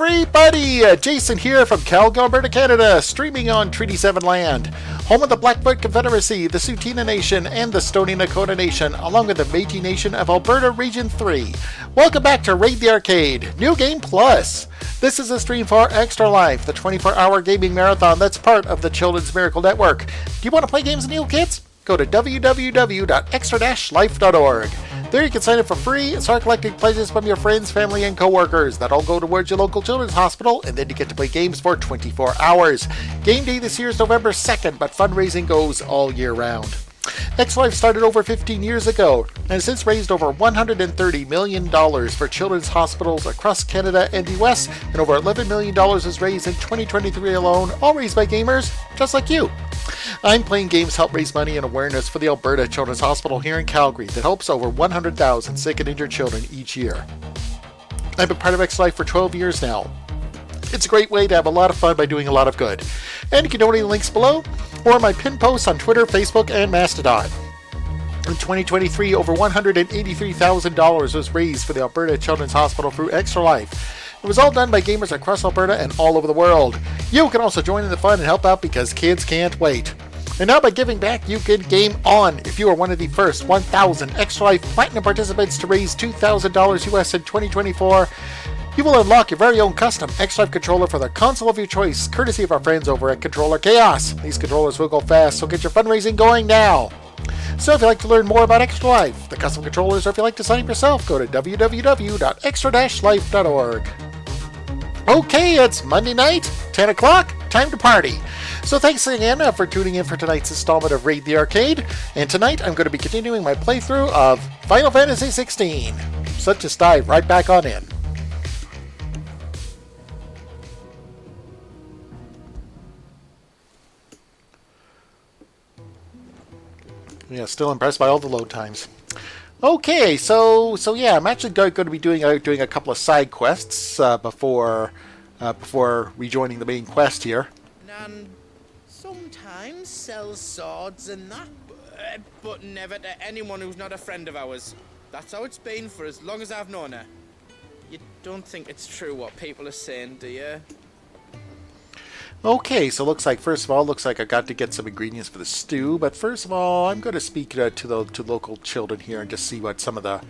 everybody! Jason here from Calgary, Alberta, Canada, streaming on Treaty 7 land, home of the Blackfoot Confederacy, the Tsuu Nation, and the Stoney Nakoda Nation, along with the Métis Nation of Alberta Region 3. Welcome back to Raid the Arcade, New Game Plus. This is a stream for Extra Life, the 24-hour gaming marathon that's part of the Children's Miracle Network. Do you want to play games with new kids? Go to www.extra-life.org. There you can sign up for free and start collecting pledges from your friends, family, and co-workers. That all go towards your local children's hospital, and then you get to play games for 24 hours. Game day this year is November 2nd, but fundraising goes all year round. Extra Life started over 15 years ago and has since raised over $130 million for children's hospitals across Canada and the US, and over $11 million was raised in 2023 alone, all raised by gamers just like you. I'm Playing Games help raise money and awareness for the Alberta Children's Hospital here in Calgary that helps over 100,000 sick and injured children each year. I've been part of Extra Life for 12 years now. It's a great way to have a lot of fun by doing a lot of good. And you can donate in the links below or my pinned posts on Twitter, Facebook, and Mastodon. In 2023, over $183,000 was raised for the Alberta Children's Hospital through Extra Life. It was all done by gamers across Alberta and all over the world. You can also join in the fun and help out because kids can't wait. And now by giving back, you can game on. If you are one of the first 1,000 Extra Life Platinum participants to raise $2,000 US in 2024, you will unlock your very own custom Extra Life controller for the console of your choice, courtesy of our friends over at Controller Chaos. These controllers will go fast, so get your fundraising going now. So if you'd like to learn more about Extra Life, the custom controllers, or if you'd like to sign up yourself, go to www.extra-life.org. Okay, it's Monday night, 10 o'clock, time to party. So thanks again for tuning in for tonight's installment of Raid the Arcade. And tonight I'm going to be continuing my playthrough of Final Fantasy XVI. So let's just dive right back on in. Yeah, still impressed by all the load times. Okay, so yeah, I'm actually going to be doing a couple of side quests before rejoining the main quest here. And sometimes sell swords and that, but never to anyone who's not a friend of ours. That's how it's been for as long as I've known her. You don't think it's true what people are saying, do you? Okay, so first of all, I got to get some ingredients for the stew. But first of all, I'm going to speak to local children here and just see what some of the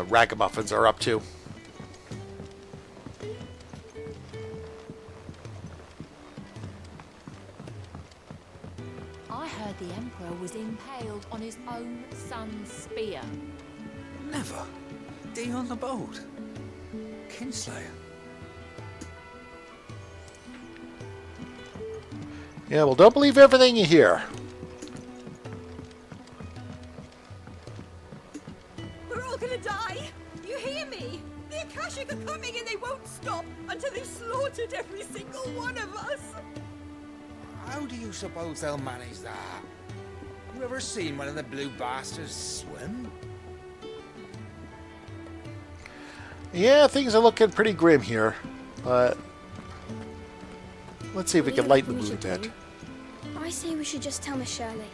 ragamuffins are up to. I heard the Emperor was impaled on his own son's spear. Never. Day on the boat. Kinslayer. Yeah, well, don't believe everything you hear. We're all gonna die! You hear me? The Akashic are coming and they won't stop until they've slaughtered every single one of us! How do you suppose they'll manage that? You ever seen one of the blue bastards swim? Yeah, things are looking pretty grim here, but let's see if we can lighten the mood a bit. I say we should just tell Miss Shirley.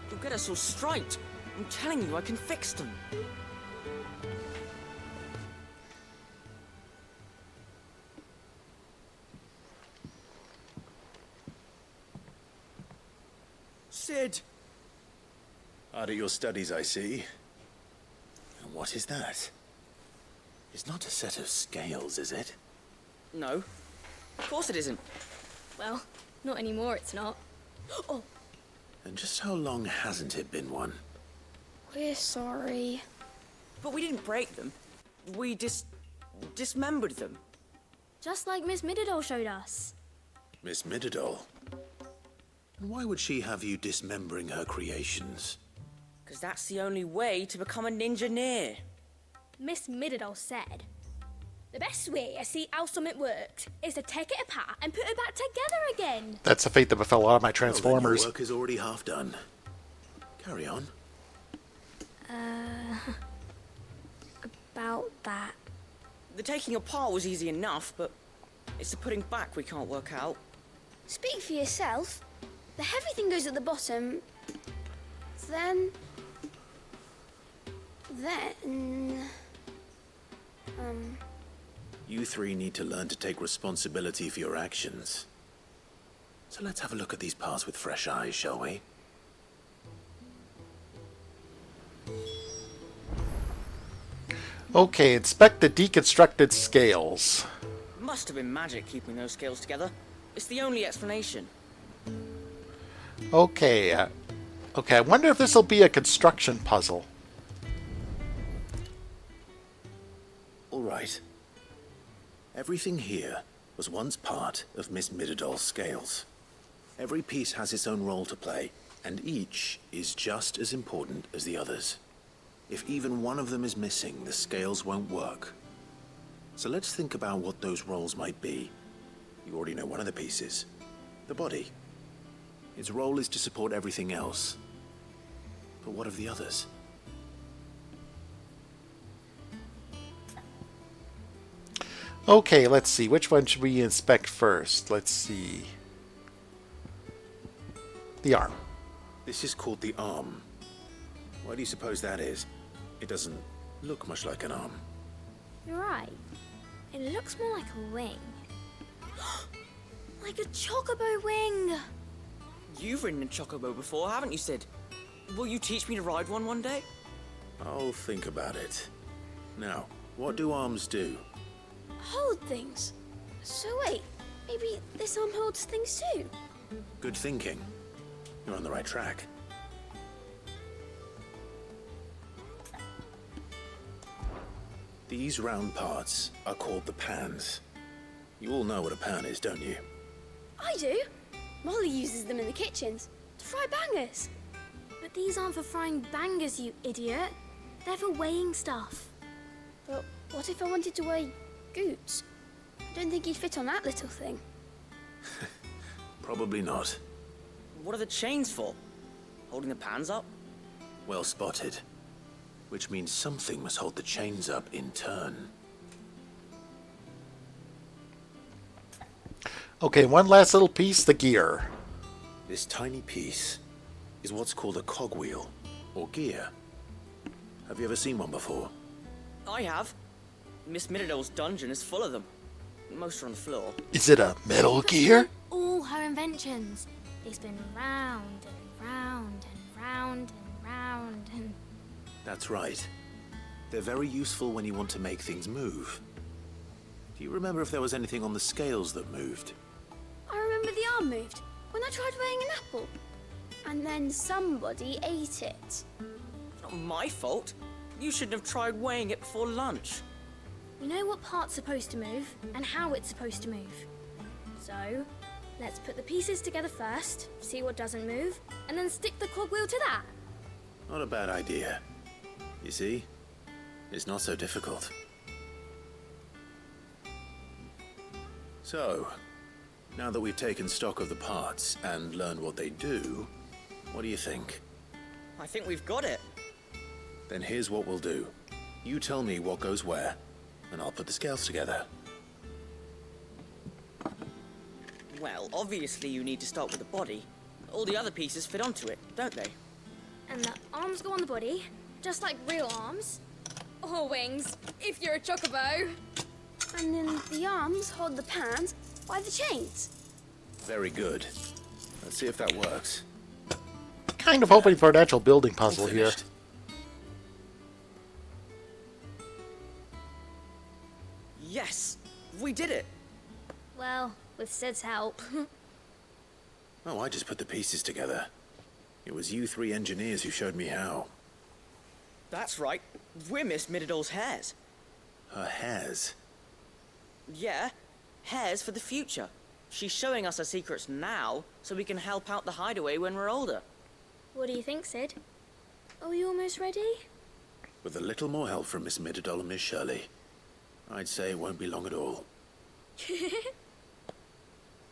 You'll get us all straight. I'm telling you, I can fix them. Sid! Out of your studies, I see. And what is that? It's not a set of scales, is it? No. Of course it isn't. Well, not anymore, it's not. Oh, And just how long hasn't it been one? we're sorry. But we didn't break them. We dismembered them. Just like Miss Mididol showed us. Miss Mididol? And why would she have you dismembering her creations? Because that's the only way to become a ninja-neer. Miss Mididol said, the best way to see how something works is to take it apart and put it back together again. That's the fate that befell a lot of my Well, Transformers. then your work is already half done. Carry on. About that. The taking apart was easy enough, but it's the putting back we can't work out. Speak for yourself. The heavy thing goes at the bottom. Then... You three need to learn to take responsibility for your actions. So let's have a look at these parts with fresh eyes, shall we? Okay, inspect the deconstructed scales. Must have been magic keeping those scales together. It's the only explanation. Okay, okay, I wonder if this will be a construction puzzle. All right. Everything here was once part of Miss Midadol's scales. Every piece has its own role to play, and each is just as important as the others. If even one of them is missing, the scales won't work. So let's think about what those roles might be. You already know one of the pieces. The body. Its role is to support everything else. But what of the others? Okay, let's see. Which one should we inspect first? Let's see. The arm. This is called the arm. Why do you suppose that is? It doesn't look much like an arm. You're right. It looks more like a wing. Like a chocobo wing! You've ridden a chocobo before, haven't you, Sid? Will you teach me to ride one day? I'll think about it. Now, what do arms do? Hold things. So wait, maybe this arm holds things too? Good thinking. You're on the right track. These round parts are called the pans. You all know what a pan is, don't you? I do. Molly uses them in the kitchens to fry bangers. But these aren't for frying bangers, you idiot. They're for weighing stuff. But what if I wanted to weigh goods? I don't think you'd fit on that little thing. Probably not. What are the chains for? Holding the pans up? Well spotted. Which means something must hold the chains up in turn. Okay, one last little piece, the gear. This tiny piece is what's called a cogwheel, or gear. Have you ever seen one before? I have. Miss Midadol's dungeon is full of them. Most are on the floor. Is it a metal gear? All her inventions. They spin round and round and round and round and... That's right. They're very useful when you want to make things move. Do you remember if there was anything on the scales that moved? I remember the arm moved when I tried weighing an apple. And then somebody ate it. It's not my fault. You shouldn't have tried weighing it before lunch. We know what part's supposed to move and how it's supposed to move. So, let's put the pieces together first, see what doesn't move, and then stick the cogwheel to that. Not a bad idea. You see? It's not so difficult. So, now that we've taken stock of the parts and learned what they do, what do you think? I think we've got it. Then here's what we'll do. You tell me what goes where, and I'll put the scales together. Well, obviously you need to start with the body. All the other pieces fit onto it, don't they? And the arms go on the body, just like real arms. Or wings, if you're a chocobo. And then the arms hold the pans by the chains. Very good. Let's see if that works. Kind of hoping for an actual building puzzle here. Finished. Yes! We did it! Well, with Sid's help. Oh, I just put the pieces together. It was you three engineers who showed me how. That's right. We're Miss Midadol's hares. Her hairs. Yeah, hares for the future. She's showing us her secrets now, so we can help out the hideaway when we're older. What do you think, Sid? Are we almost ready? With a little more help from Miss Midadol and Miss Shirley, I'd say it won't be long at all.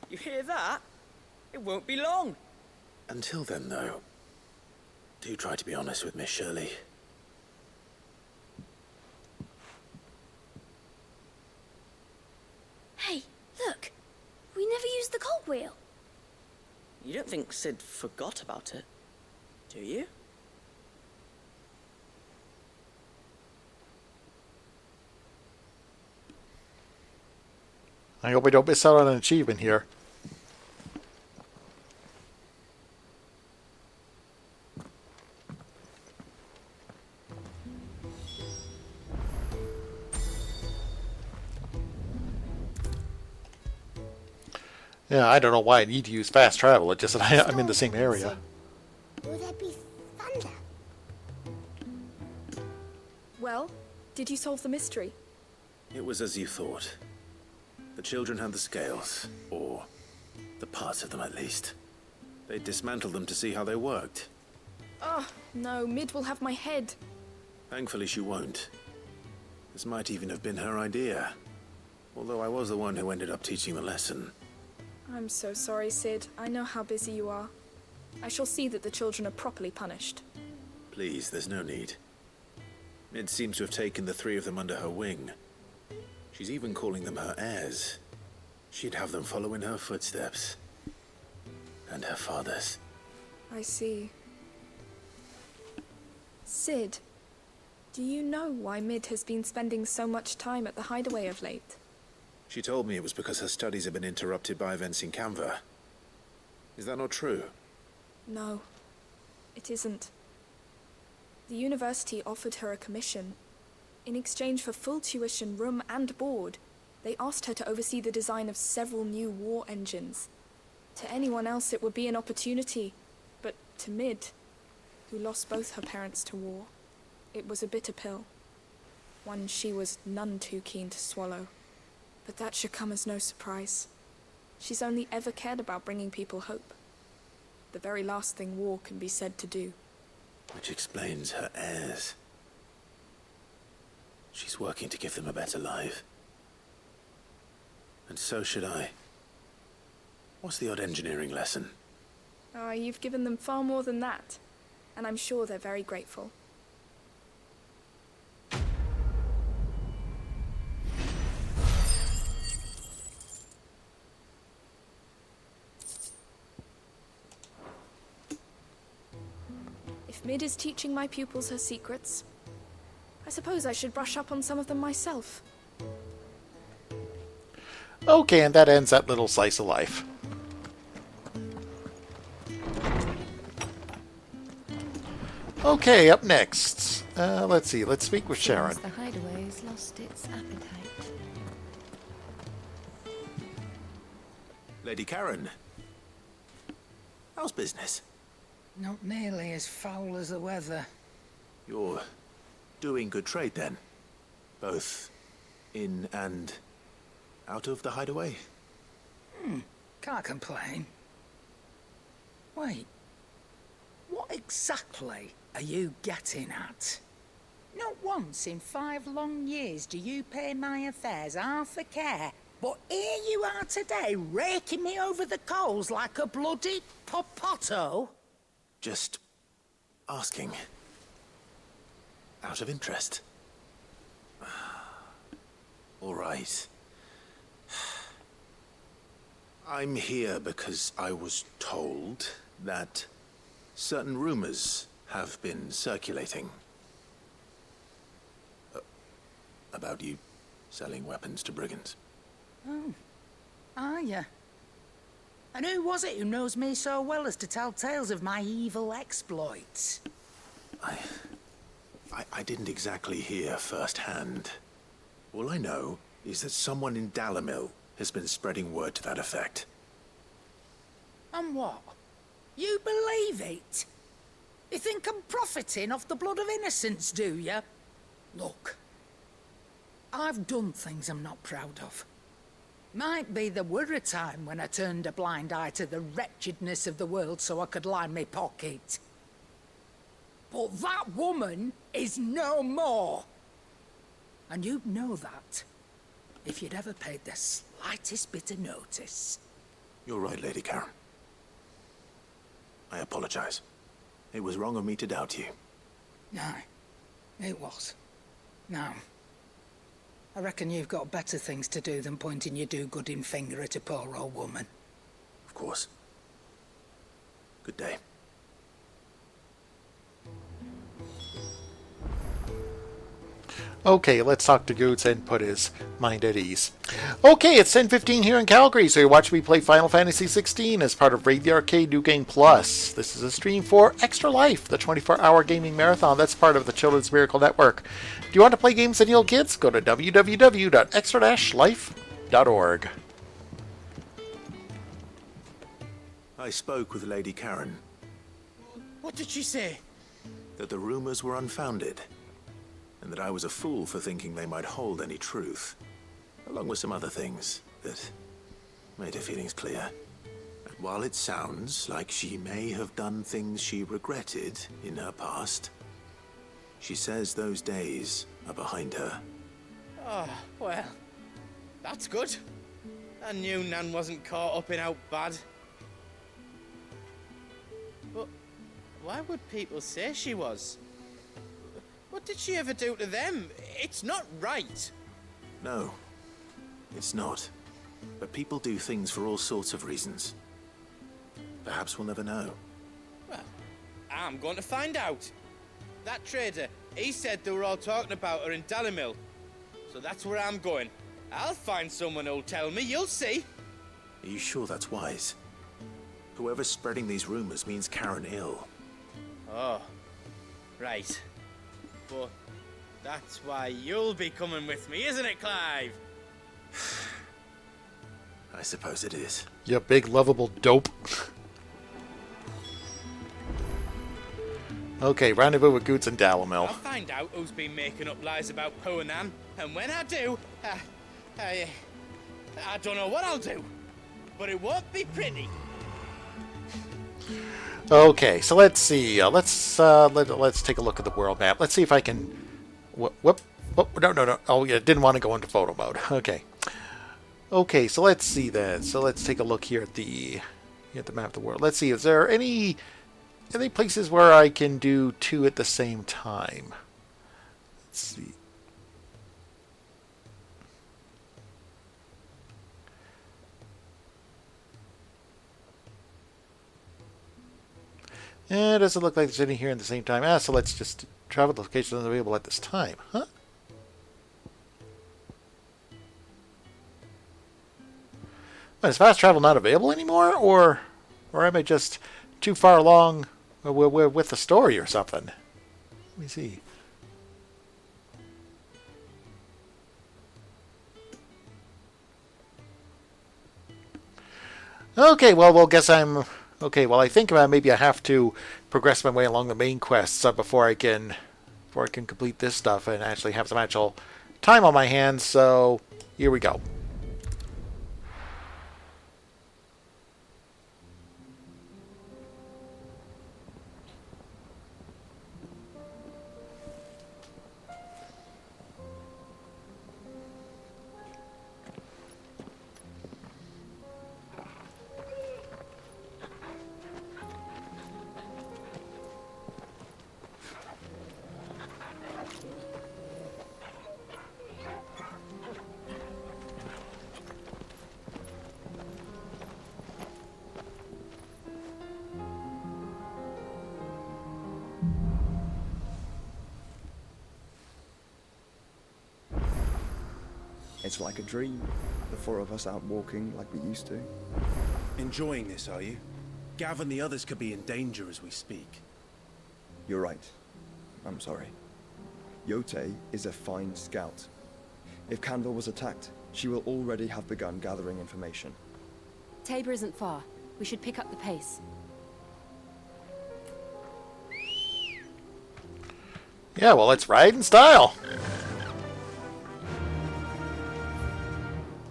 You hear that? It won't be long. Until then, though, do try to be honest with Miss Shirley. Hey, look! We never used the cogwheel. You don't think Sid forgot about it, do you? I hope we don't miss out on an achievement here. Yeah, I don't know why I need to use fast travel. It's just that I'm in the same area. Will there be thunder? Well, did you solve the mystery? It was as you thought. The children had the scales, or the parts of them at least. They dismantled them to see how they worked. Oh, no, Mid will have my head. Thankfully she won't. This might even have been her idea. Although I was the one who ended up teaching the lesson. I'm so sorry, Sid. I know how busy you are. I shall see that the children are properly punished. Please, there's no need. Mid seems to have taken the three of them under her wing. She's even calling them her heirs. She'd have them follow in her footsteps. And her father's. I see. Sid, do you know why Mid has been spending so much time at the hideaway of late? She told me it was because her studies have been interrupted by events in Canva. Is that not true? No, it isn't. The university offered her a commission. In exchange for full tuition, room and board, they asked her to oversee the design of several new war engines. To anyone else it would be an opportunity, but to Mid, who lost both her parents to war, it was a bitter pill. One she was none too keen to swallow. But that should come as no surprise. She's only ever cared about bringing people hope. The very last thing war can be said to do. Which explains her heirs. She's working to give them a better life. And so should I. What's the odd engineering lesson? Ah, you've given them far more than that. And I'm sure they're very grateful. If Mid is teaching my pupils her secrets, I suppose I should brush up on some of them myself. Okay, and that ends that little slice of life. Okay, up next. Let's see, let's speak with Sharon. The hideaway's lost its appetite. Lady Karen. How's business? Not nearly as foul as the weather. You're doing good trade then? Both in and out of the hideaway? Can't complain. Wait. What exactly are you getting at? Not once in 5 long years do you pay my affairs half a care, but here you are today raking me over the coals like a bloody popoto? Just asking. Out of interest. All right. I'm here because I was told that certain rumors have been circulating. About you selling weapons to brigands. Oh, are ya? And who was it who knows me so well as to tell tales of my evil exploits? I didn't exactly hear firsthand. All I know is that someone in Dalamil has been spreading word to that effect. And what? You believe it? You think I'm profiting off the blood of innocence, do you? Look, I've done things I'm not proud of. Might be there were a time when I turned a blind eye to the wretchedness of the world so I could line my pocket. But that woman is no more. And you'd know that if you'd ever paid the slightest bit of notice. You're right, Lady Karen. I apologize. It was wrong of me to doubt you. No, it was. Now, I reckon you've got better things to do than pointing your do-gooding finger at a poor old woman. Of course. Good day. Okay, let's talk to Goots and put his mind at ease. Okay, it's 10:15 here in Calgary, so you're watching me play Final Fantasy XVI as part of Raid the Arcade New Game Plus. This is a stream for Extra Life, the 24-hour gaming marathon that's part of the Children's Miracle Network. Do you want to play games and heal kids? Go to www.extra-life.org. I spoke with Lady Karen. What did she say? That the rumors were unfounded, and that I was a fool for thinking they might hold any truth, along with some other things that made her feelings clear. And while it sounds like she may have done things she regretted in her past, she says those days are behind her. Oh, well, that's good. I knew Nan wasn't caught up in out bad. But why would people say she was? What did she ever do to them? It's not right. No, it's not. But people do things for all sorts of reasons. Perhaps we'll never know. Well, I'm going to find out. That trader, he said they were all talking about her in Dallimil. So that's where I'm going. I'll find someone who'll tell me, you'll see. Are you sure that's wise? Whoever's spreading these rumors means Karen ill. Oh, right. But that's why you'll be coming with me, isn't it, Clive? I suppose it is. You big lovable dope. Okay, rendezvous with Goots and Dallimil. I'll find out who's been making up lies about Poe and Nan, and when I do, I don't know what I'll do, but it won't be pretty. Okay, so let's see. Let's take a look at the world map. Let's see if I can. Whoop. No. Oh, yeah, didn't want to go into photo mode. Okay. Okay, so let's see then. So let's take a look here at the map of the world. Let's see. Is there any places where I can do two at the same time? Let's see. It doesn't look like there's any here at the same time. So let's just travel to locations unavailable at this time. Huh? But is fast travel not available anymore? Or am I just too far along with the story or something? Let me see. Okay, well, guess I'm... Okay, well, I think maybe I have to progress my way along the main quests before I can complete this stuff and actually have some actual time on my hands. So here we go. It's like a dream, the four of us out walking like we used to. Enjoying this, are you? Gav and the others could be in danger as we speak. You're right. I'm sorry. Yote is a fine scout. If Candle was attacked, she will already have begun gathering information. Tabor isn't far. We should pick up the pace. Yeah, well, let's ride in style.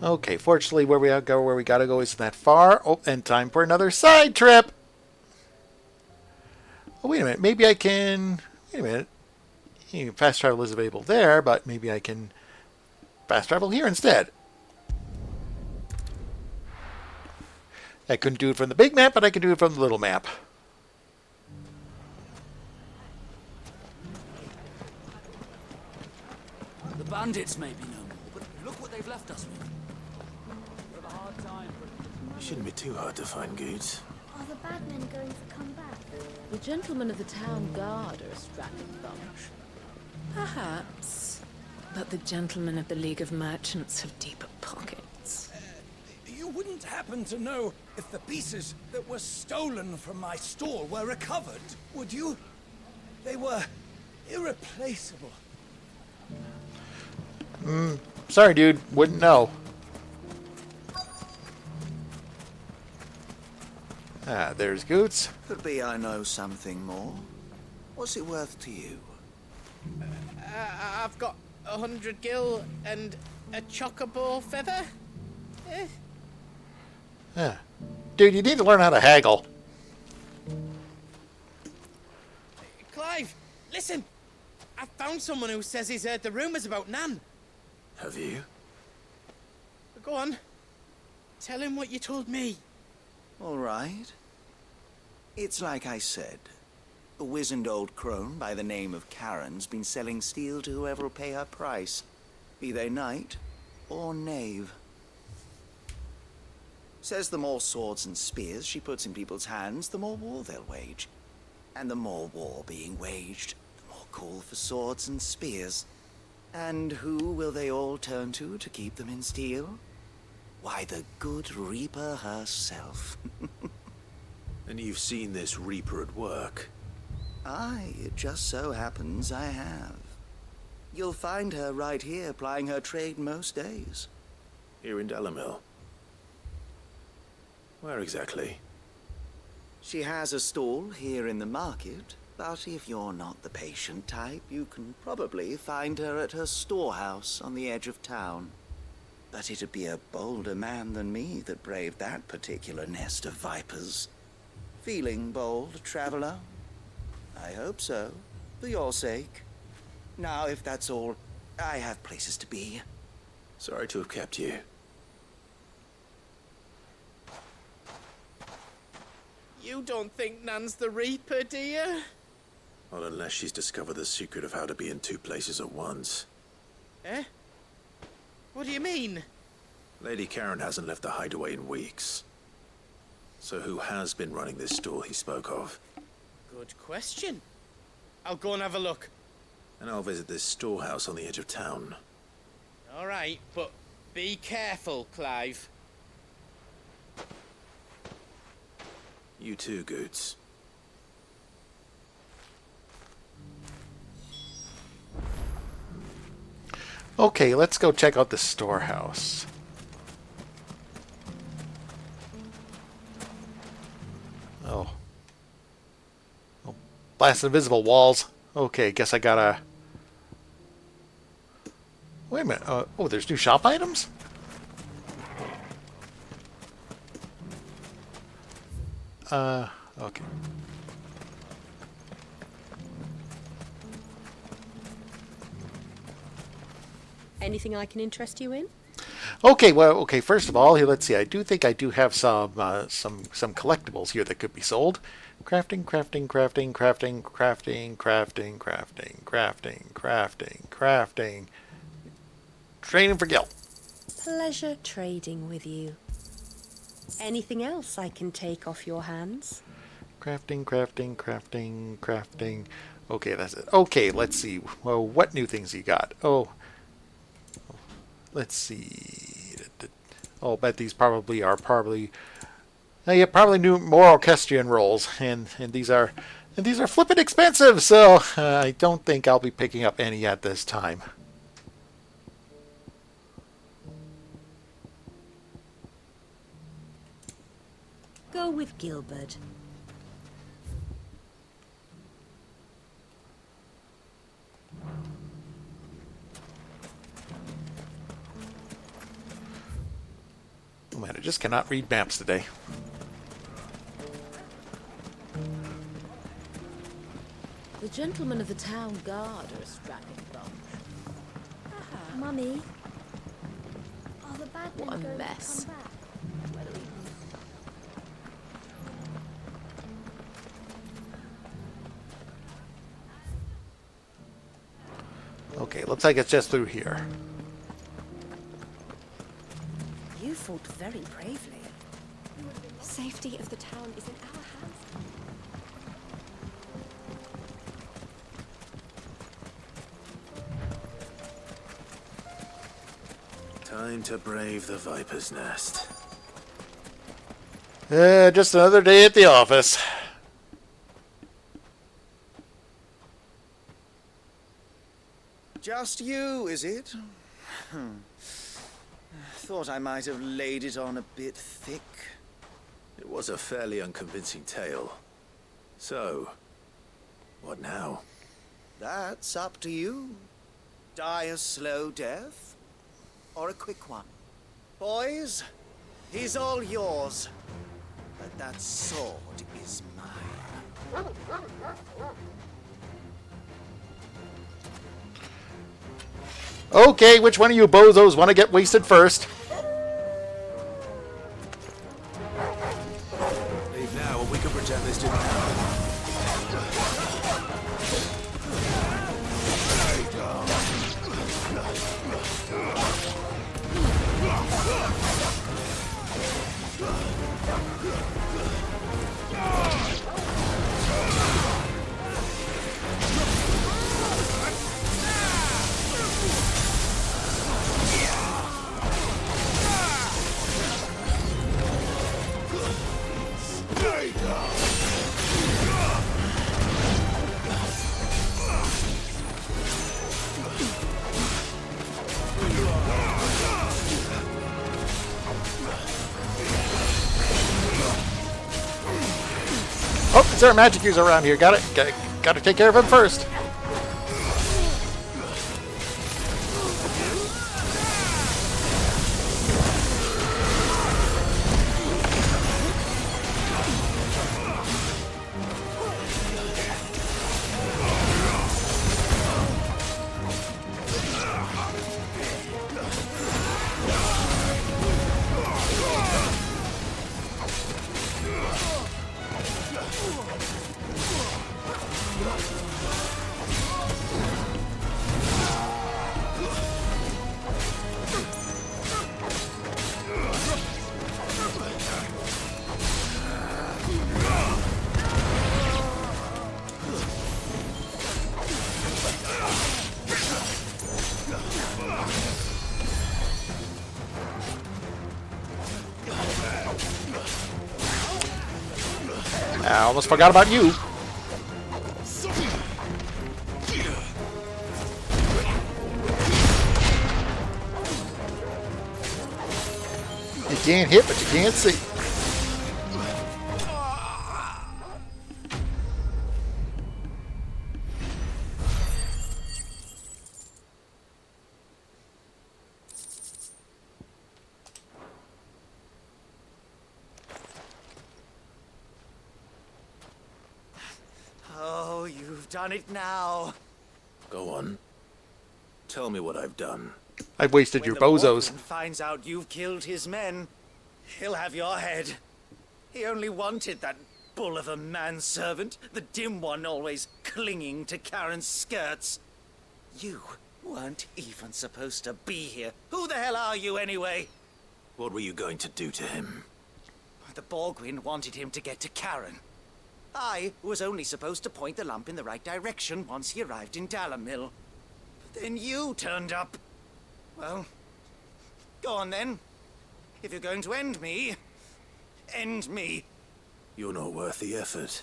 Okay, fortunately, where we gotta go isn't that far. Oh, and time for another side trip. Oh, wait a minute. Maybe I can... Wait a minute. Fast travel is available there, but maybe I can fast travel here instead. I couldn't do it from the big map, but I can do it from the little map. The bandits may be no more, but look what they've left us with. It shouldn't be too hard to find goods. Are the bad men going to come back? The gentlemen of the town guard are a strapping bunch. Perhaps. But the gentlemen of the League of Merchants have deeper pockets. You wouldn't happen to know if the pieces that were stolen from my store were recovered, would you? They were irreplaceable. Sorry, dude. Wouldn't know. Ah, there's Goots. Could be I know something more. What's it worth to you? I've got 100 gil and a chocobo feather. Yeah. Dude, you need to learn how to haggle. Clive, listen! I found someone who says he's heard the rumours about Nan. Have you? Go on. Tell him what you told me. All right. It's like I said. A wizened old crone by the name of Karen's been selling steel to whoever will pay her price, be they knight or knave. Says the more swords and spears she puts in people's hands, the more war they'll wage. And the more war being waged, the more call for swords and spears. And who will they all turn to keep them in steel? Why, the good Reaper herself. And you've seen this Reaper at work? Aye, it just so happens I have. You'll find her right here plying her trade most days. Here in Delamil? Where exactly? She has a stall here in the market, but if you're not the patient type, you can probably find her at her storehouse on the edge of town. But it'd be a bolder man than me that braved that particular nest of vipers. Feeling bold, traveler? I hope so, for your sake. Now, if that's all, I have places to be. Sorry to have kept you. You don't think Nan's the Reaper, do you? Not unless she's discovered the secret of how to be in two places at once. Eh? What do you mean? Lady Karen hasn't left the hideaway in weeks. So who has been running this store he spoke of? Good question. I'll go and have a look. And I'll visit this storehouse on the edge of town. All right, but be careful, Clive. You too, Goots. Okay, let's go check out the storehouse. Oh. Oh. Blast invisible walls. Okay, guess I gotta... Wait a minute. Oh, there's new shop items? Okay. Anything I can interest you in? Okay, well, okay, first of all, here, let's see. I do think I do have some collectibles here that could be sold. Crafting, crafting, crafting, crafting, crafting, crafting, crafting, crafting, crafting, crafting. Training for Gil. Pleasure trading with you. Anything else I can take off your hands? Crafting, crafting, crafting, crafting. Okay, that's it. Okay, let's see. Well, what new things you got? Oh, let's see. Oh, I bet these probably are yeah, probably new more orchestrion rolls, and these are flippin' expensive. So I don't think I'll be picking up any at this time. Go with Gilbert. Oh man, I just cannot read maps today. The gentlemen of the town guard are a strapping bunch. Mummy, are the bad men What a going mess. to come back? Okay, looks like it's just through here. You fought very bravely. Safety of the town is in our hands. Time to brave the Viper's Nest. Just another day at the office. Just you, is it? Thought I might have laid it on a bit thick. It was a fairly unconvincing tale. So, what now? That's up to you. Die a slow death, or a quick one. Boys, he's all yours. But that sword is mine. Okay, which one of you bozos want to get wasted first? Leave now, and we can pretend this didn't happen. Oh, is there a magic user around here? Got to take care of him first. I almost forgot about you. You can't hit, but you can't see. Oh, you've done it now. Go on. Tell me what I've done. I've wasted your bozos. When the finds out you've killed his men, he'll have your head. He only wanted that bull of a manservant, the dim one always clinging to Karen's skirts. You weren't even supposed to be here. Who the hell are you anyway? What were you going to do to him? The Borgwyn wanted him to get to Karen. I was only supposed to point the lamp in the right direction once he arrived in Dalamil. But then you turned up. Well, go on then. If you're going to end me, end me. You're not worth the effort.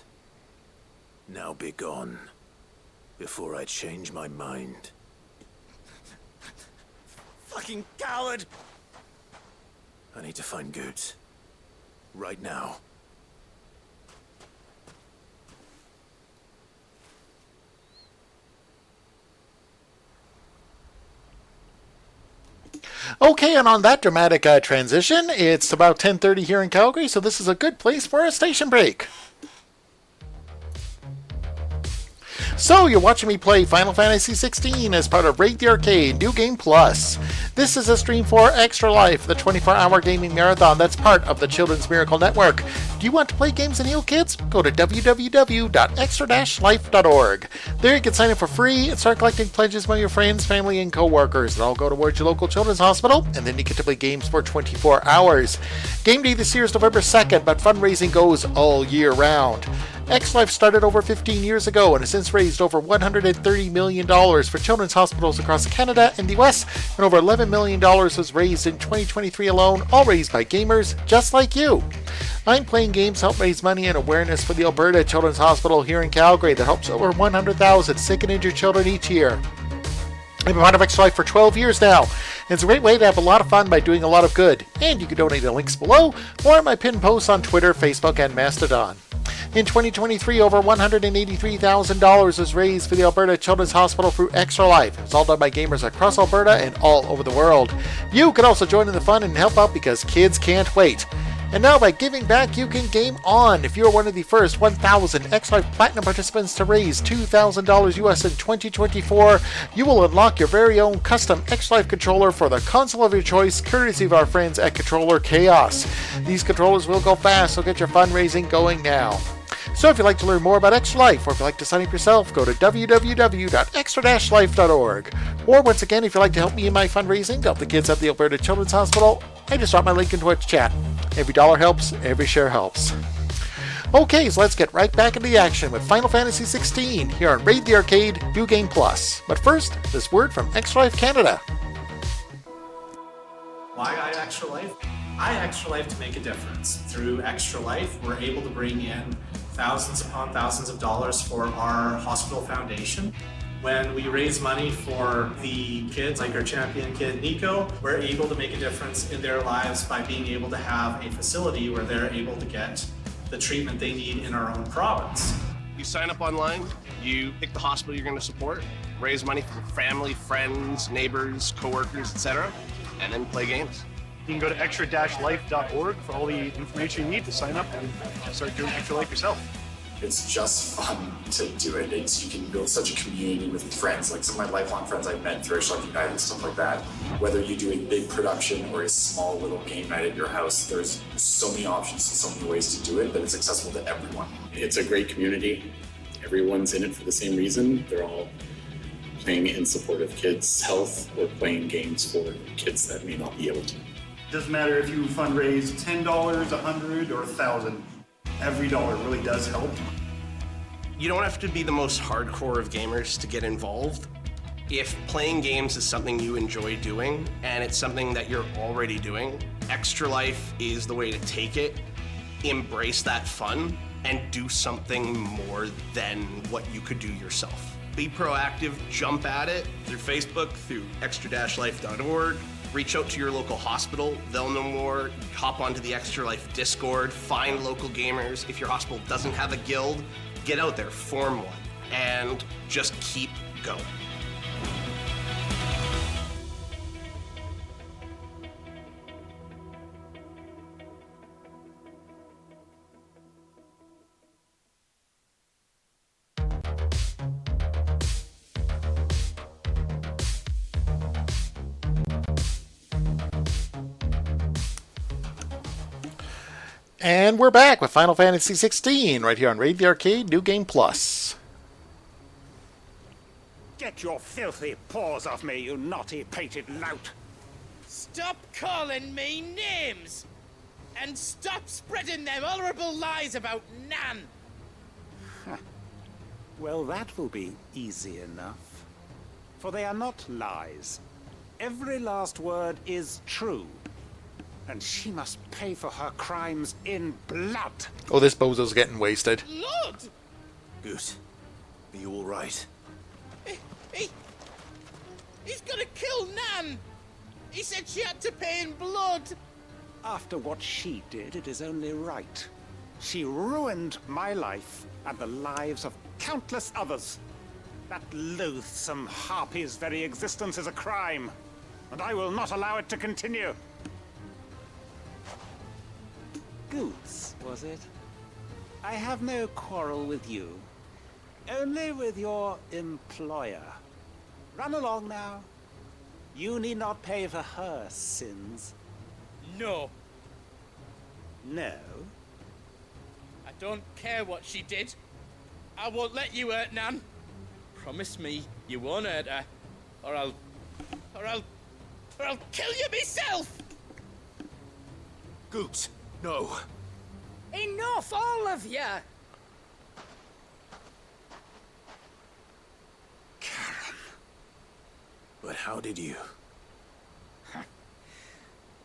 Now be gone, before I change my mind. Fucking coward! I need to find Goods. Right now. Okay, and on that dramatic transition, it's about 10:30 here in Calgary, so this is a good place for a station break. So, you're watching me play Final Fantasy XVI as part of Raid the Arcade New Game Plus. This is a stream for Extra Life, the 24-hour gaming marathon that's part of the Children's Miracle Network. Do you want to play games and heal kids? Go to www.extra-life.org. There you can sign up for free and start collecting pledges by your friends, family, and co-workers. They'll all go towards your local children's hospital, and then you get to play games for 24 hours. Game day this year is November 2nd, but fundraising goes all year round. Extra Life started over 15 years ago and has since raised over $130 million for children's hospitals across Canada and the US, and over $11 million was raised in 2023 alone, all raised by gamers just like you. I'm Playing Games help raise money and awareness for the Alberta Children's Hospital here in Calgary that helps over 100,000 sick and injured children each year. I've been part of Extra Life for 12 years now, and it's a great way to have a lot of fun by doing a lot of good. And you can donate in the links below, or at my pinned posts on Twitter, Facebook, and Mastodon. In 2023, over $183,000 was raised for the Alberta Children's Hospital through Extra Life. It's all done by gamers across Alberta and all over the world. You can also join in the fun and help out because kids can't wait. And now by giving back, you can game on. If you're one of the first 1,000 Extra Life Platinum participants to raise $2,000 US in 2024, you will unlock your very own custom Extra Life controller for the console of your choice, courtesy of our friends at Controller Chaos. These controllers will go fast, so get your fundraising going now. So if you'd like to learn more about Extra Life, or if you'd like to sign up yourself, go to www.extra-life.org. Or once again, if you'd like to help me in my fundraising to help the kids at the Alberta Children's Hospital, I just dropped my link in Twitch chat. Every dollar helps, every share helps. Okay, so let's get right back into the action with Final Fantasy XVI here on Raid the Arcade New Game Plus. But first, this word from Extra Life Canada. Why I Extra Life? I Extra Life to make a difference. Through Extra Life, we're able to bring in thousands upon thousands of dollars for our hospital foundation. When we raise money for the kids, like our champion kid Nico, we're able to make a difference in their lives by being able to have a facility where they're able to get the treatment they need in our own province. You sign up online, you pick the hospital you're going to support, raise money for family, friends, neighbors, coworkers, etc., and then play games. You can go to extra-life.org for all the information you need to sign up and start doing Extra Life yourself. It's just fun to do it. You can build such a community with friends. Like some of my lifelong friends I've met through Extra Life United and stuff like that. Whether you do a big production or a small little game night at your house, there's so many options and so many ways to do it that it's accessible to everyone. It's a great community. Everyone's in it for the same reason. They're all playing in support of kids' health or playing games for kids that may not be able to. Doesn't matter if you fundraise $10, $100, or $1,000. Every dollar really does help. You don't have to be the most hardcore of gamers to get involved. If playing games is something you enjoy doing, and it's something that you're already doing, Extra Life is the way to take it, embrace that fun, and do something more than what you could do yourself. Be proactive, jump at it through Facebook, through extra-life.org. Reach out to your local hospital, they'll know more. Hop onto the Extra Life Discord, find local gamers. If your hospital doesn't have a guild, get out there, form one, and just keep going. And we're back with Final Fantasy XVI right here on Raid the Arcade New Game Plus. Get your filthy paws off me, you naughty pated lout! Stop calling me names! And stop spreading them horrible lies about Nan! Well, that will be easy enough. For they are not lies. Every last word is true. And she must pay for her crimes in blood. Oh, this bozo's getting wasted. Blood? Goose, are you all right? He's gonna kill Nan! He said she had to pay in blood! After what she did, it is only right. She ruined my life and the lives of countless others. That loathsome harpy's very existence is a crime, and I will not allow it to continue. Goose, was it? I have no quarrel with you. Only with your employer. Run along now. You need not pay for her sins. No. No? I don't care what she did. I won't let you hurt Nan. Promise me you won't hurt her, or I'll kill you myself! Goops, no. Enough, all of you! How did you?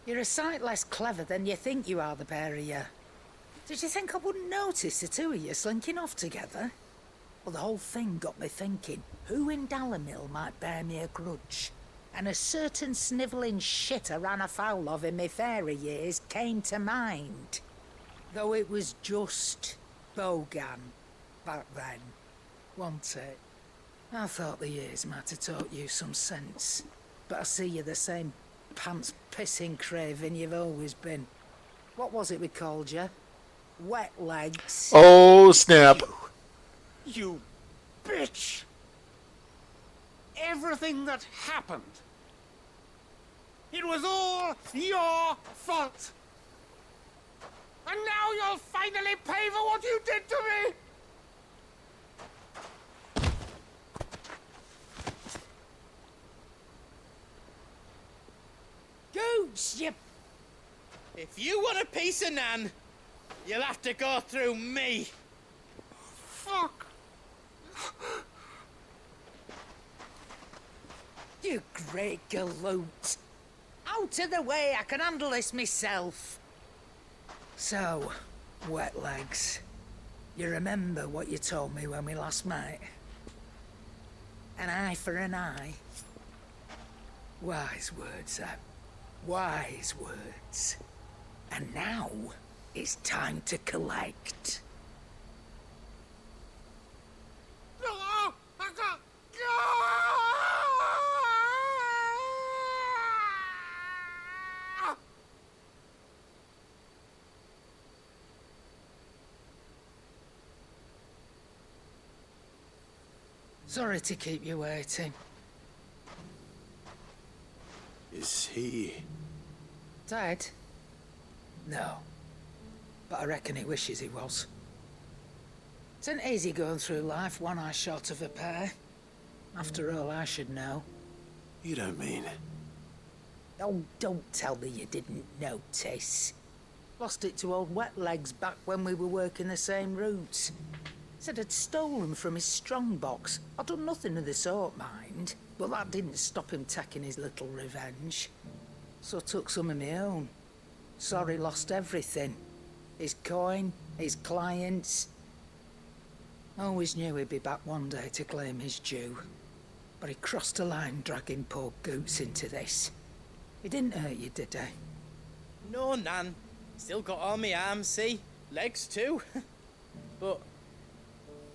You're a sight less clever than you think you are, the pair of you. Did you think I wouldn't notice the two of you slinking off together? Well, the whole thing got me thinking, who in Dallamil might bear me a grudge? And a certain snivelling shit I ran afoul of in my fairy years came to mind. Though it was just Bogan back then, wasn't it? I thought the years might have taught you some sense, but I see you're the same pants-pissing craven you've always been. What was it we called you? Wet legs? Oh, snap. You bitch! Everything that happened, it was all your fault! And now you'll finally pay for what you did to me! Goose, you... If you want a piece of Nan, you'll have to go through me. Fuck! You great galoot. Out of the way, I can handle this myself. So, wet legs, you remember what you told me when we last met? An eye for an eye. Wise words, that. Wise words. And now, it's time to collect. Sorry to keep you waiting. Is he... Dead? No. But I reckon he wishes he was. It isn't easy going through life one eye short of a pair. After all, I should know. You don't mean... Oh, don't tell me you didn't notice. Lost it to old Wet Legs back when we were working the same routes. Said I'd stolen from his strongbox. I'd done nothing of the sort, mind. But that didn't stop him taking his little revenge. So I took some of my own. Sorry, lost everything. His coin, his clients. Always knew he'd be back one day to claim his due. But he crossed a line dragging poor Goots into this. He didn't hurt you, did he? No, Nan. Still got all my arms, see? Legs too. But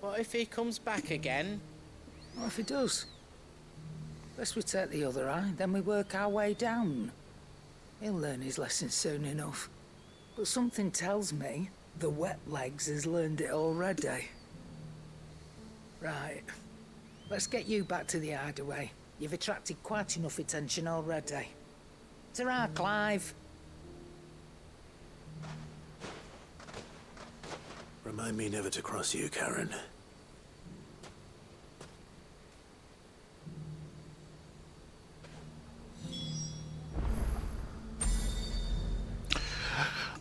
what if he comes back again? What if he does? Best we take the other eye, then we work our way down. He'll learn his lesson soon enough. But something tells me the Wet Legs has learned it already. Right. Let's get you back to the hideaway. You've attracted quite enough attention already. Ta-ra, Clive. Remind me never to cross you, Karen.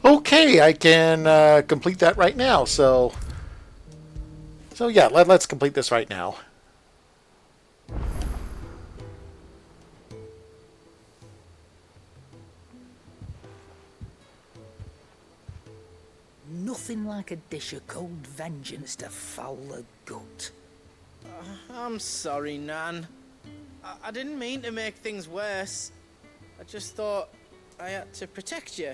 Okay, I can complete that right now. So yeah, let's complete this right now. Nothing like a dish of cold vengeance to foul the gut. I'm sorry, Nan. I didn't mean to make things worse. I just thought I had to protect you.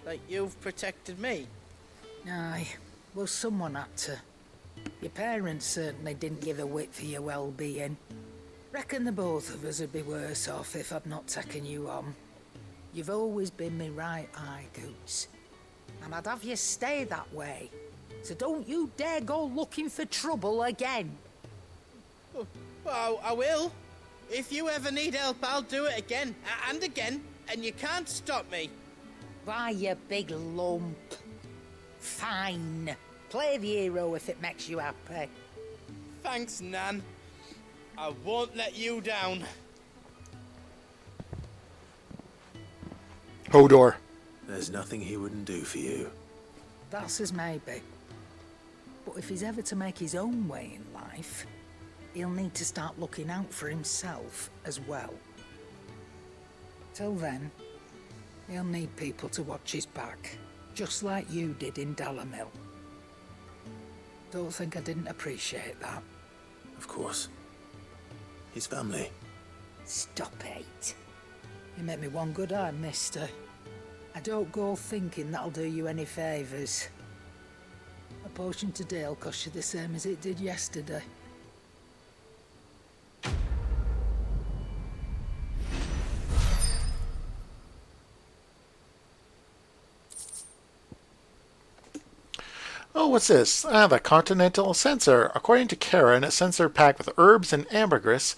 Like you've protected me. Aye, well, someone had to. Your parents certainly didn't give a whit for your well-being. Reckon the both of us would be worse off if I'd not taken you on. You've always been me right eye, Goots. And I'd have you stay that way. So don't you dare go looking for trouble again. Well, I will. If you ever need help, I'll do it again and again, and you can't stop me. Why, you big lump. Fine. Play the hero if it makes you happy. Thanks, Nan. I won't let you down. Hodor. There's nothing he wouldn't do for you. That's as maybe. But if he's ever to make his own way in life, he'll need to start looking out for himself as well. Till then, he'll need people to watch his back, just like you did in Dalamil. Don't think I didn't appreciate that. Of course. His family. Stop it. You make me one good eye, mister. I don't go thinking that'll do you any favours. A potion today'll cost you the same as it did yesterday. Oh, what's this? The Continental Sensor. According to Karen, a sensor packed with herbs and ambergris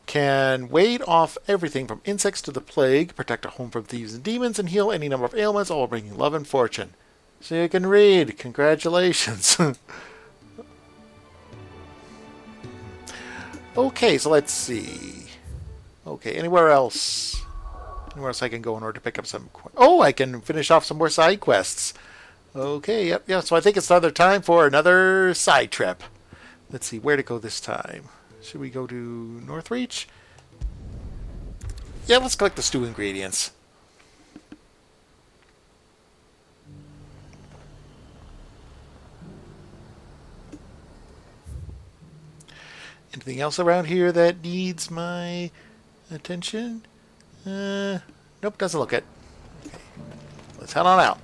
can ward off everything from insects to the plague, protect a home from thieves and demons, and heal any number of ailments, all bringing love and fortune. So you can read. Congratulations. Okay, so let's see. Okay, anywhere else? Anywhere else I can go in order to pick up some... Oh, I can finish off some more side quests. Okay, yep. So I think it's another time for another side trip. Let's see, where to go this time. Should we go to Northreach? Yeah, let's collect the stew ingredients. Anything else around here that needs my attention? Nope, doesn't look it. Okay. Let's head on out.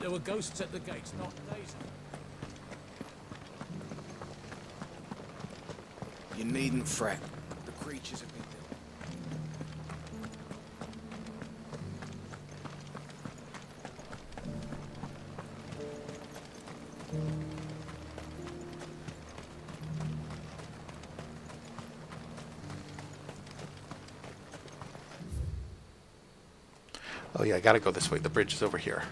There were ghosts at the gates, not days. You needn't fret. The creatures have been dead. Oh yeah, I gotta go this way. The bridge is over here.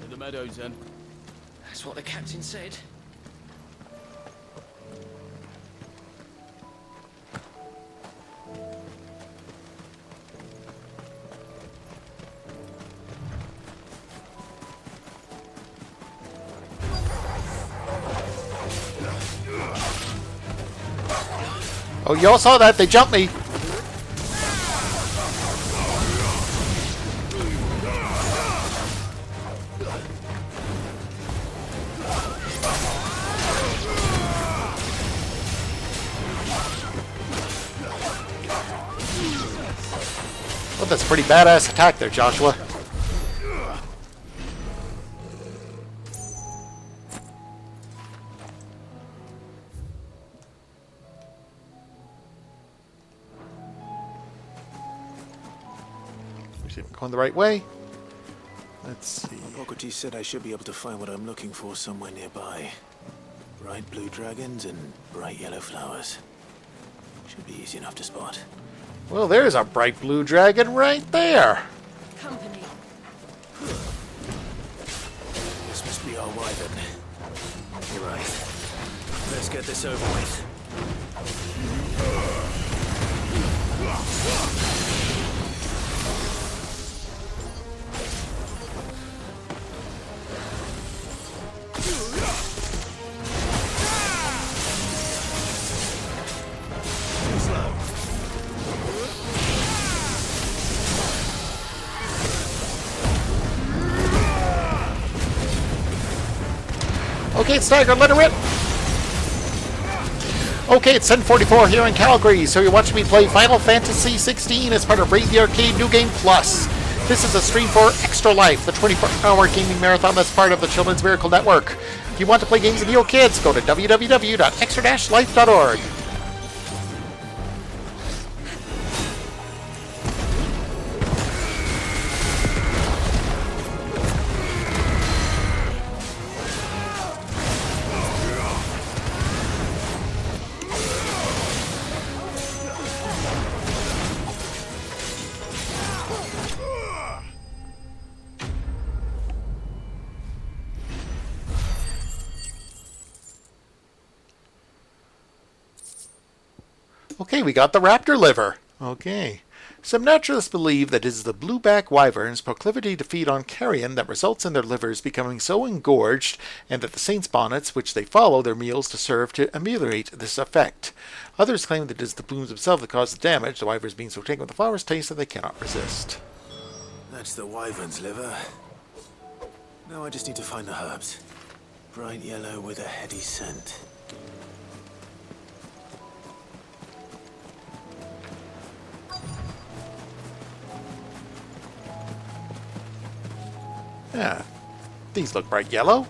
In the meadows, then. That's what the captain said. Oh, you all saw that? They jumped me. Well, that's a pretty badass attack there, Joshua. Going the right way. Let's see. Pockety said I should be able to find what I'm looking for somewhere nearby. Bright blue dragons and bright yellow flowers. Should be easy enough to spot. Well, there's a bright blue dragon right there. Company. This must be our wyvern. You're right. Let's get this over with. Okay, it's Tiger, let it rip! Okay, it's 10:44 here in Calgary, so you're watching me play Final Fantasy XVI as part of Raid the Arcade New Game Plus. This is a stream for Extra Life, the 24-hour gaming marathon that's part of the Children's Miracle Network. If you want to play games with your kids, go to www.extra-life.org. Okay, we got the raptor liver. Okay. Some naturalists believe that it is the blueback wyvern's proclivity to feed on carrion that results in their livers becoming so engorged, and that the saints' bonnets which they follow their meals to serve to ameliorate this effect. Others claim that it is the blooms themselves that cause the damage, the wyverns being so taken with the flower's taste that they cannot resist. That's the wyvern's liver. Now I just need to find the herbs. Bright yellow with a heady scent. Yeah, these look bright yellow.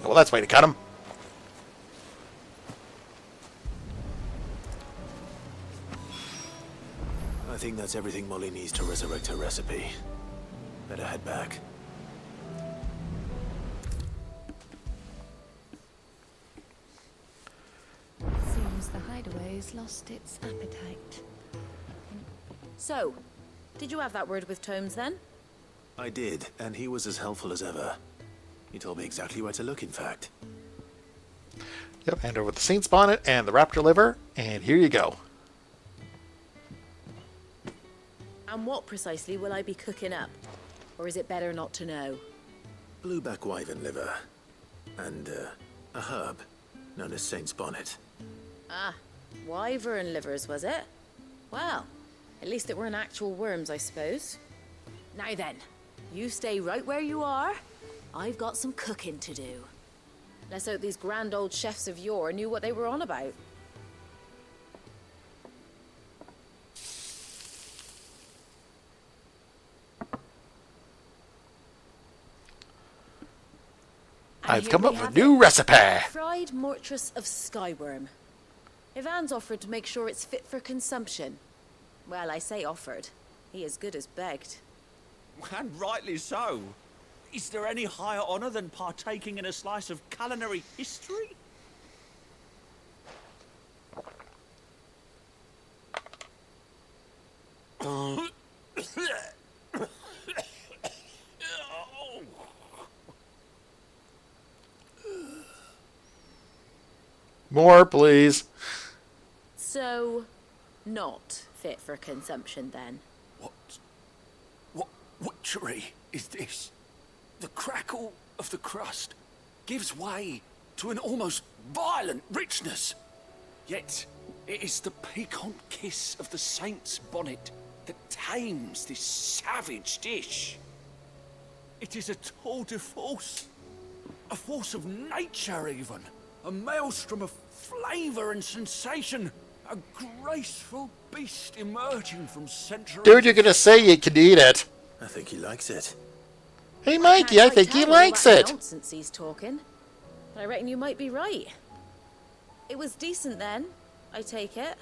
Well, that's the way to cut them. I think that's everything Molly needs to resurrect her recipe. Better head back. Seems the hideaway's lost its appetite. So, did you have that word with Tomes then? I did, and he was as helpful as ever. He told me exactly where to look, in fact. Yep, hand over the saint's bonnet and the raptor liver, and here you go. And what precisely will I be cooking up? Or is it better not to know? Blueback wyvern liver. And, a herb known as saint's bonnet. Ah, wyvern livers, was it? Well, at least it weren't actual worms, I suppose. Now then, you stay right where you are. I've got some cooking to do. Let's hope these grand old chefs of yore knew what they were on about. I've come up with a new recipe. Fried mortress of skyworm. Ivan's offered to make sure it's fit for consumption. Well, I say offered. He as good as begged. And rightly so. Is there any higher honor than partaking in a slice of culinary history? More, please. So, not fit for consumption then? What witchery is this? The crackle of the crust gives way to an almost violent richness. Yet, it is the piquant kiss of the saint's bonnet that tames this savage dish. It is a tour de force. A force of nature, even. A maelstrom of flavor and sensation. A graceful beast emerging from centuries. Dude, you're gonna say you can eat it. I think he likes it. Hey, Mikey, I think he likes it. Nonsense he's talking. But I reckon you might be right. It was decent then, I take it.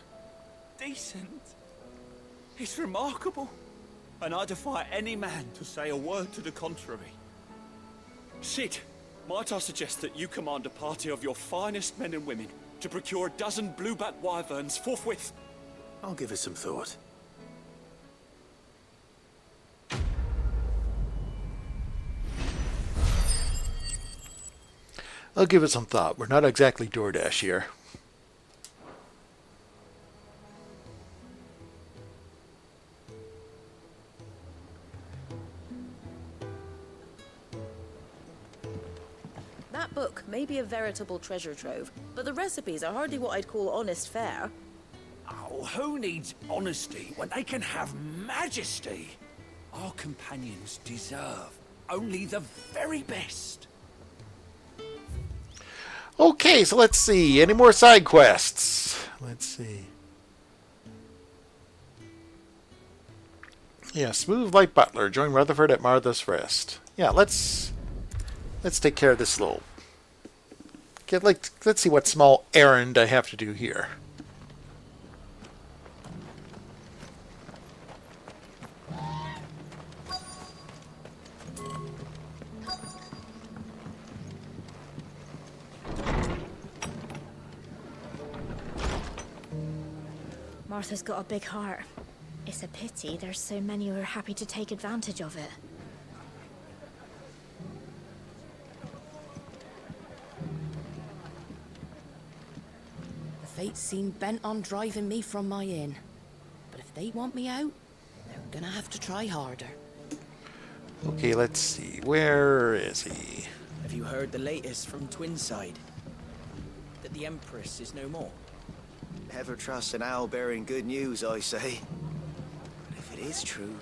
Decent? It's remarkable. And I defy any man to say a word to the contrary. Sid, might I suggest that you command a party of your finest men and women to procure a dozen blueback wyverns forthwith? I'll give it some thought. I'll give it some thought. We're not exactly DoorDash here. That book may be a veritable treasure trove, but the recipes are hardly what I'd call honest fare. Oh, who needs honesty when they can have majesty? Our companions deserve only the very best. Okay, so let's see. Any more side quests? Let's see. Yeah, smooth like butler. Join Rutherford at Martha's Rest. Yeah, let's take care of this little. Okay, let's see what small errand I have to do here. Martha's got a big heart. It's a pity there's so many who are happy to take advantage of it. Fate seemed bent on driving me from my inn. But if they want me out, they're gonna have to try harder. Okay, let's see. Where is he? Have you heard the latest from Twinside? That the Empress is no more? Never trust an owl bearing good news, I say. But if it is true,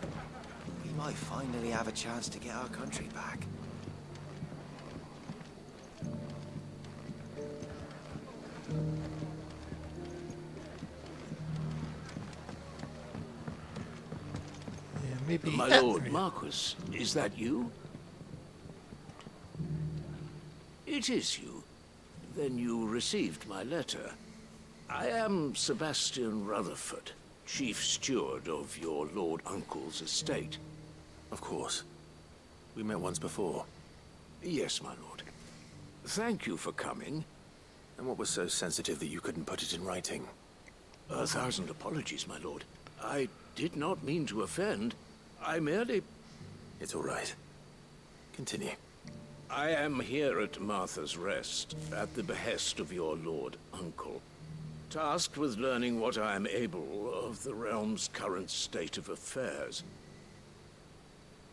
we might finally have a chance to get our country back. Maybe. My lord Marquis, is that you? It is you. Then you received my letter. I am Sebastian Rutherford, chief steward of your lord uncle's estate. Of course. We met once before. Yes, my lord. Thank you for coming. And what was so sensitive that you couldn't put it in writing? 1,000 apologies, my lord. I did not mean to offend. I merely... It's all right. Continue. I am here at Martha's Rest, at the behest of your lord uncle, tasked with learning what I am able of the realm's current state of affairs.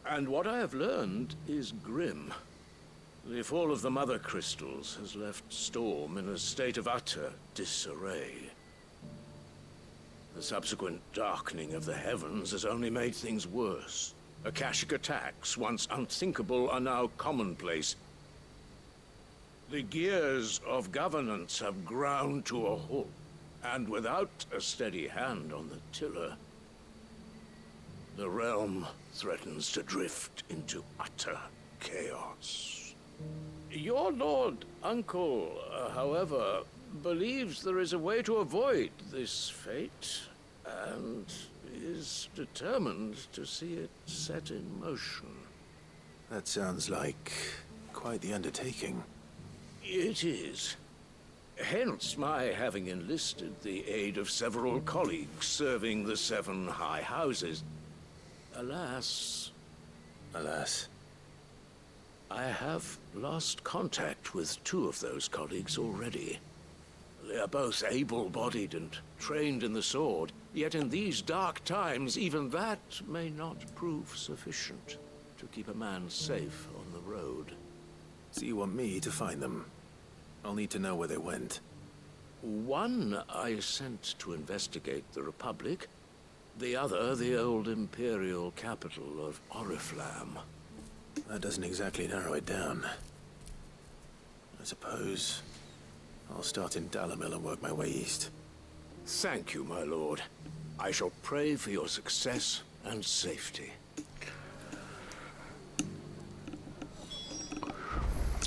And what I have learned is grim. The fall of the Mother Crystals has left Storm in a state of utter disarray. The subsequent darkening of the heavens has only made things worse. Akashic attacks, once unthinkable, are now commonplace. The gears of governance have ground to a halt, and without a steady hand on the tiller, the realm threatens to drift into utter chaos. Your lord uncle, however, believes there is a way to avoid this fate, and is determined to see it set in motion. That sounds like quite the undertaking. It is. Hence my having enlisted the aid of several colleagues serving the 7 high houses. Alas... Alas? I have lost contact with 2 of those colleagues already. They are both able-bodied and trained in the sword, yet in these dark times, even that may not prove sufficient to keep a man safe on the road. So you want me to find them? I'll need to know where they went. One I sent to investigate the Republic, the other the old Imperial capital of Oriflamme. That doesn't exactly narrow it down. I suppose I'll start in Dalamil and work my way east. Thank you, my lord. I shall pray for your success and safety.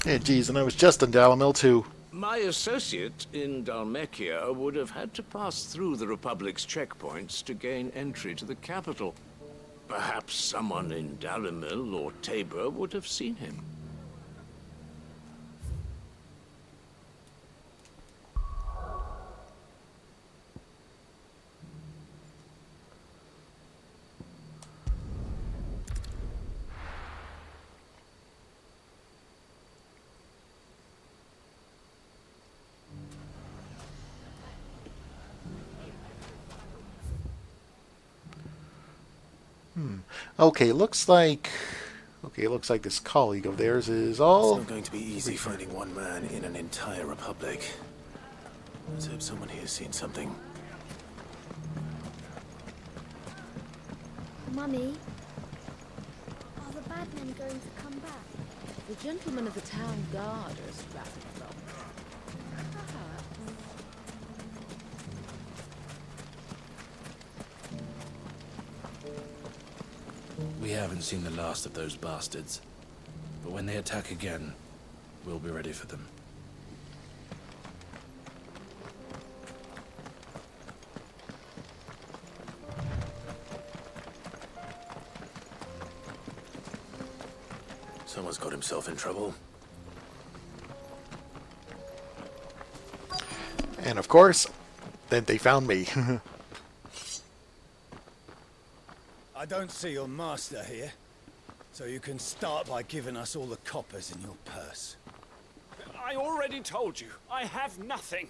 Hey, geez, and I was just in Dalamil, too. My associate in Dalmekia would have had to pass through the Republic's checkpoints to gain entry to the capital. Perhaps someone in Dalamil or Tabor would have seen him. Okay, looks like this colleague of theirs is all... It's not going to be easy finding one man in an entire republic. Let's hope someone here's seen something. Mummy, are the bad men going to come back? The gentlemen of the town guard are strapping them up. We haven't seen the last of those bastards, but when they attack again, we'll be ready for them. Someone's got himself in trouble. And of course, then they found me. I don't see your master here, so you can start by giving us all the coppers in your purse. I already told you, I have nothing.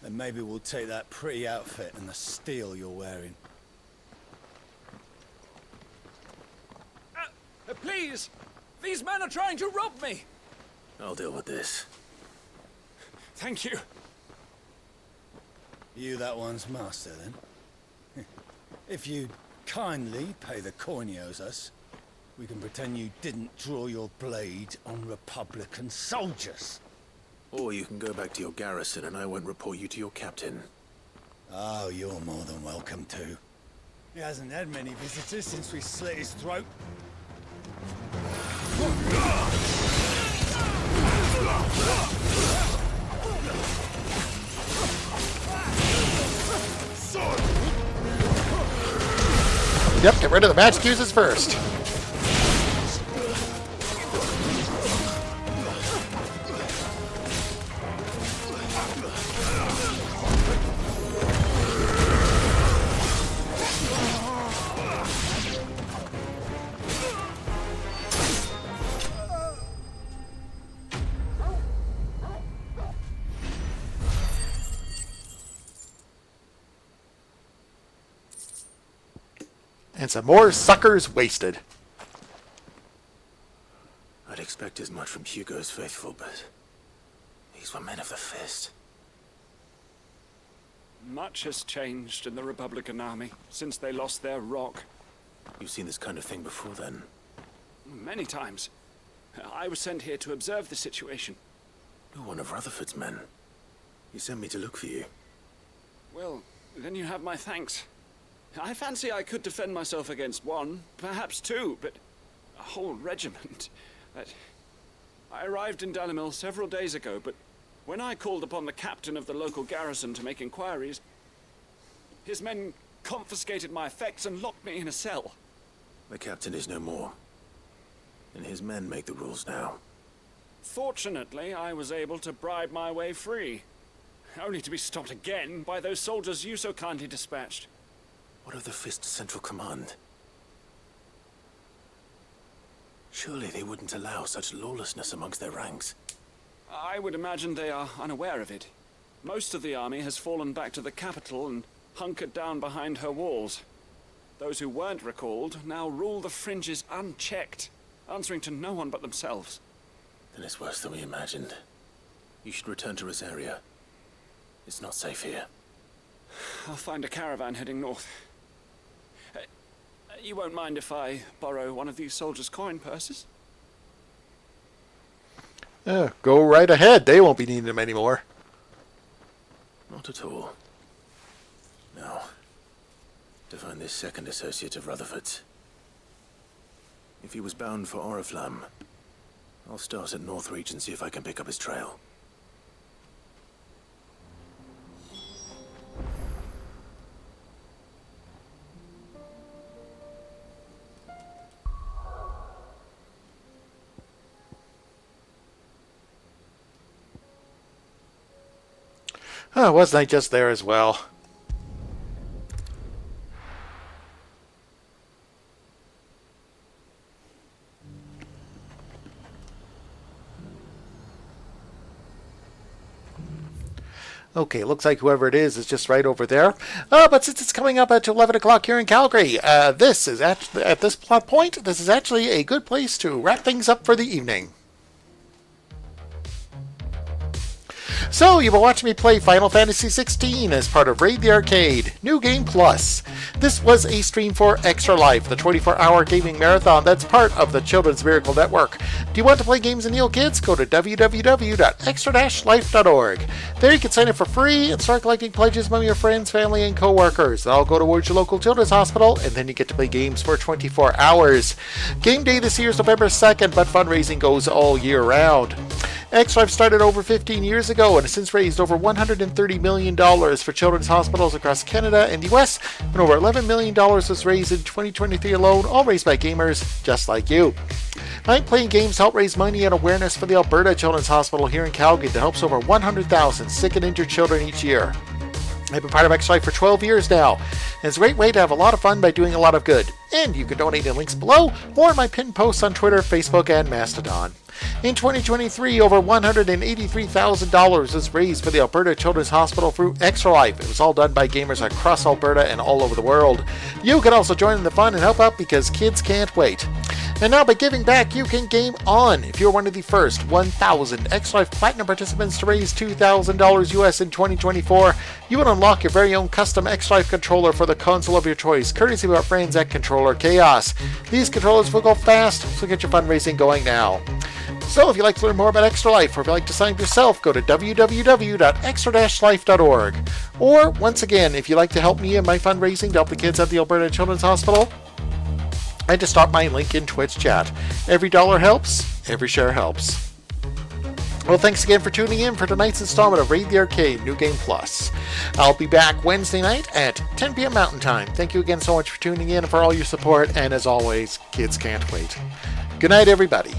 Then maybe we'll take that pretty outfit and the steel you're wearing. Please! These men are trying to rob me! I'll deal with this. Thank you. You that one's master, then? If you kindly pay the coin he owes us, we can pretend you didn't draw your blade on Republican soldiers. Or you can go back to your garrison and I won't report you to your captain. Oh, you're more than welcome to. He hasn't had many visitors since we slit his throat. Yep, get rid of the magic uses first. And some more suckers wasted. I'd expect as much from Hugo's faithful, but these were men of the fist. Much has changed in the Republican Army since they lost their rock. You've seen this kind of thing before, then? Many times. I was sent here to observe the situation. You're one of Rutherford's men. He sent me to look for you. Well, then you have my thanks. I fancy I could defend myself against one, perhaps two, but a whole regiment. I arrived in Dalimil several days ago, but when I called upon the captain of the local garrison to make inquiries, his men confiscated my effects and locked me in a cell. The captain is no more, and his men make the rules now. Fortunately, I was able to bribe my way free, only to be stopped again by those soldiers you so kindly dispatched. What of the Fist Central Command? Surely they wouldn't allow such lawlessness amongst their ranks. I would imagine they are unaware of it. Most of the army has fallen back to the capital and hunkered down behind her walls. Those who weren't recalled now rule the fringes unchecked, answering to no one but themselves. Then it's worse than we imagined. You should return to Rosaria. It's not safe here. I'll find a caravan heading north. You won't mind if I borrow one of these soldiers' coin purses? Go right ahead. They won't be needing them anymore. Not at all. Now, to find this second associate of Rutherford's. If he was bound for Oriflamme, I'll start at Northreach and see if I can pick up his trail. Oh, wasn't I just there as well? Okay, looks like whoever it is just right over there. But since it's coming up at 11 o'clock here in Calgary, this is actually, at this plot point, this is actually a good place to wrap things up for the evening. So, you've been watching me play Final Fantasy XVI as part of Raid the Arcade, New Game Plus. This was a stream for Extra Life, the 24-hour gaming marathon that's part of the Children's Miracle Network. Do you want to play games and heal kids? Go to www.extra-life.org. There you can sign up for free and start collecting pledges among your friends, family, and co-workers. That'll go towards your local children's hospital, and then you get to play games for 24 hours. Game day this year is November 2nd, but fundraising goes all year round. Extra Life started over 15 years ago and has since raised over $130 million for children's hospitals across Canada and the US, and over $11 million was raised in 2023 alone, all raised by gamers just like you. Night playing games help raise money and awareness for the Alberta Children's Hospital here in Calgary that helps over 100,000 sick and injured children each year. I've been part of Extra Life for 12 years now, and it's a great way to have a lot of fun by doing a lot of good. And you can donate in links below or in my pinned posts on Twitter, Facebook, and Mastodon. In 2023, over $183,000 was raised for the Alberta Children's Hospital through Extra Life. It was all done by gamers across Alberta and all over the world. You can also join in the fun and help out because kids can't wait. And now by giving back, you can game on. If you're one of the first 1,000 Extra Life Platinum participants to raise $2,000 US in 2024, you will unlock your very own custom Extra Life controller for the console of your choice, courtesy of our friends at Controller Chaos. These controllers will go fast, so get your fundraising going now. So if you'd like to learn more about Extra Life, or if you'd like to sign up yourself, go to www.extra-life.org. Or, once again, if you'd like to help me in my fundraising to help the kids at the Alberta Children's Hospital, and to start my link in Twitch chat. Every dollar helps, every share helps. Well, thanks again for tuning in for tonight's installment of Raid the Arcade New Game Plus. I'll be back Wednesday night at 10 p.m. Mountain Time. Thank you again so much for tuning in and for all your support, and as always, kids can't wait. Good night, everybody.